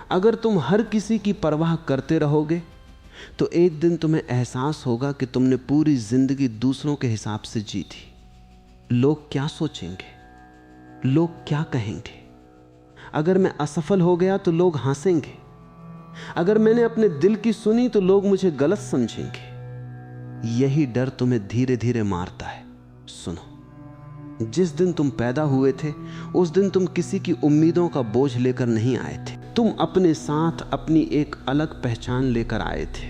अगर तुम हर किसी की परवाह करते रहोगे तो एक दिन तुम्हें एहसास होगा कि तुमने पूरी जिंदगी दूसरों के हिसाब से जी थी। लोग क्या सोचेंगे, लोग क्या कहेंगे? अगर मैं असफल हो गया तो लोग हंसेंगे। अगर मैंने अपने दिल की सुनी तो लोग मुझे गलत समझेंगे। यही डर तुम्हें धीरे धीरे मारता है। सुनो, जिस दिन तुम पैदा हुए थे उस दिन तुम किसी की उम्मीदों का बोझ लेकर नहीं आए थे। तुम अपने साथ अपनी एक अलग पहचान लेकर आए थे,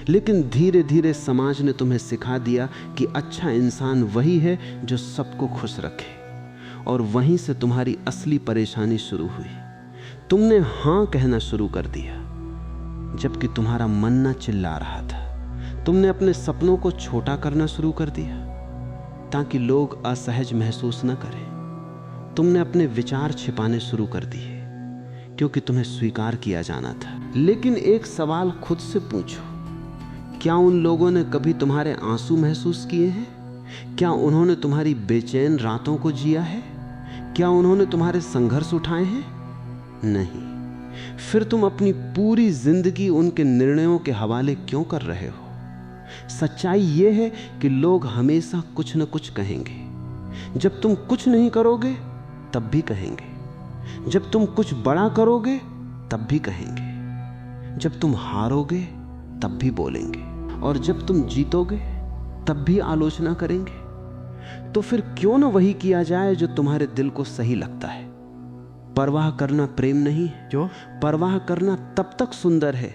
लेकिन धीरे धीरे समाज ने तुम्हें सिखा दिया कि अच्छा इंसान वही है जो सबको खुश रखे, और वहीं से तुम्हारी असली परेशानी शुरू हुई। तुमने हां कहना शुरू कर दिया जबकि तुम्हारा मन ना चिल्ला रहा था। तुमने अपने सपनों को छोटा करना शुरू कर दिया ताकि लोग असहज महसूस न करें। तुमने अपने विचार छिपाने शुरू कर दिए क्योंकि तुम्हें स्वीकार किया जाना था। लेकिन एक सवाल खुद से पूछो, क्या उन लोगों ने कभी तुम्हारे आंसू महसूस किए हैं? क्या उन्होंने तुम्हारी बेचैन रातों को जिया है? क्या उन्होंने तुम्हारे संघर्ष उठाए हैं? नहीं। फिर तुम अपनी पूरी जिंदगी उनके निर्णयों के हवाले क्यों कर रहे हो? सच्चाई यह है कि लोग हमेशा कुछ न कुछ कहेंगे। जब तुम कुछ नहीं करोगे तब भी कहेंगे। जब तुम कुछ बड़ा करोगे तब भी कहेंगे। जब तुम हारोगे तब भी बोलेंगे, और जब तुम जीतोगे तब भी आलोचना करेंगे। तो फिर क्यों न वही किया जाए जो तुम्हारे दिल को सही लगता है। परवाह करना प्रेम नहीं है। क्यों? परवाह करना तब तक सुंदर है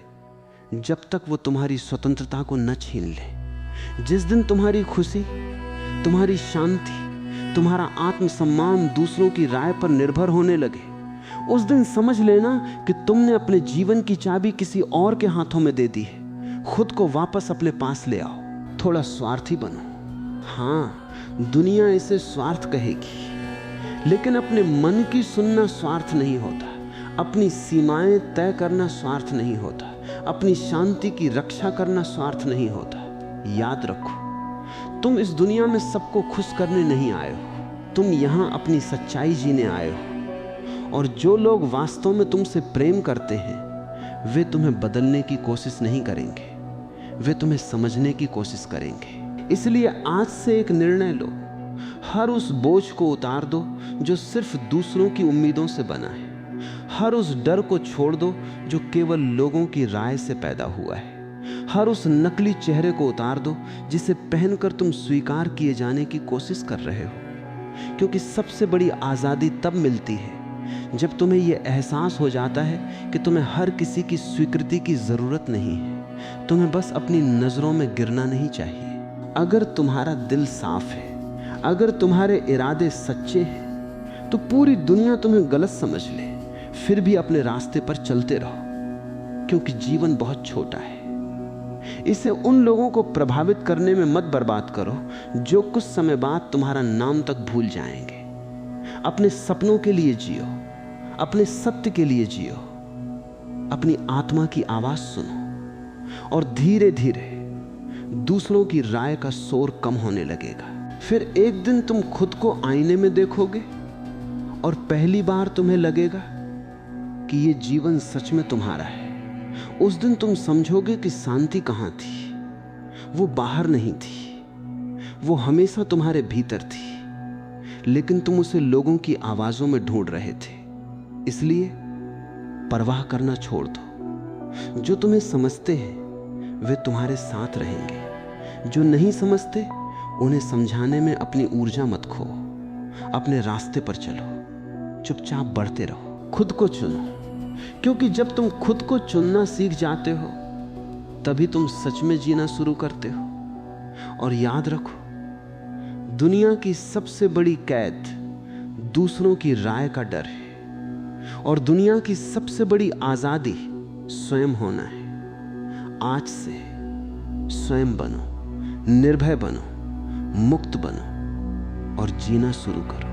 जब तक वो तुम्हारी स्वतंत्रता को न छीन ले। जिस दिन तुम्हारी खुशी, तुम्हारी शांति, तुम्हारा आत्मसम्मान दूसरों की राय पर निर्भर होने लगे, उस दिन समझ लेना कि तुमने अपने जीवन की चाबी किसी और के हाथों में दे दी है। खुद को वापस अपने पास ले आओ। थोड़ा स्वार्थी बनो। हाँ, दुनिया इसे स्वार्थ कहेगी, लेकिन अपने मन की सुनना स्वार्थ नहीं होता। अपनी सीमाएं तय करना स्वार्थ नहीं होता। अपनी शांति की रक्षा करना स्वार्थ नहीं होता। याद रखो, तुम इस दुनिया में सबको खुश करने नहीं आए हो। तुम यहां अपनी सच्चाई जीने आए हो। और जो लोग वास्तव में तुमसे प्रेम करते हैं वे तुम्हें बदलने की कोशिश नहीं करेंगे, वे तुम्हें समझने की कोशिश करेंगे। इसलिए आज से एक निर्णय लो। हर उस बोझ को उतार दो जो सिर्फ दूसरों की उम्मीदों से बना है। हर उस डर को छोड़ दो जो केवल लोगों की राय से पैदा हुआ है। हर उस नकली चेहरे को उतार दो जिसे पहनकर तुम स्वीकार किए जाने की कोशिश कर रहे हो। क्योंकि सबसे बड़ी आज़ादी तब मिलती है जब तुम्हें यह एहसास हो जाता है कि तुम्हें हर किसी की स्वीकृति की जरूरत नहीं है। तुम्हें बस अपनी नजरों में गिरना नहीं चाहिए। अगर तुम्हारा दिल साफ है, अगर तुम्हारे इरादे सच्चे हैं, तो पूरी दुनिया तुम्हें गलत समझ ले, फिर भी अपने रास्ते पर चलते रहो। क्योंकि जीवन बहुत छोटा है। इसे उन लोगों को प्रभावित करने में मत बर्बाद करो जो कुछ समय बाद तुम्हारा नाम तक भूल जाएंगे। अपने सपनों के लिए जियो, अपने सत्य के लिए जियो, अपनी आत्मा की आवाज सुनो, और धीरे धीरे दूसरों की राय का शोर कम होने लगेगा। फिर एक दिन तुम खुद को आईने में देखोगे और पहली बार तुम्हें लगेगा कि ये जीवन सच में तुम्हारा है। उस दिन तुम समझोगे कि शांति कहां थी। वो बाहर नहीं थी, वो हमेशा तुम्हारे भीतर थी, लेकिन तुम उसे लोगों की आवाजों में ढूंढ रहे थे। इसलिए परवाह करना छोड़ दो। जो तुम्हें समझते हैं वे तुम्हारे साथ रहेंगे। जो नहीं समझते उन्हें समझाने में अपनी ऊर्जा मत खो। अपने रास्ते पर चलो, चुपचाप बढ़ते रहो। खुद को चुनो, क्योंकि जब तुम खुद को चुनना सीख जाते हो तभी तुम सच में जीना शुरू करते हो। और याद रखो, दुनिया की सबसे बड़ी कैद दूसरों की राय का डर है, और दुनिया की सबसे बड़ी आजादी स्वयं होना है। आज से स्वयं बनो, निर्भय बनो, मुक्त बनो और जीना शुरू करो।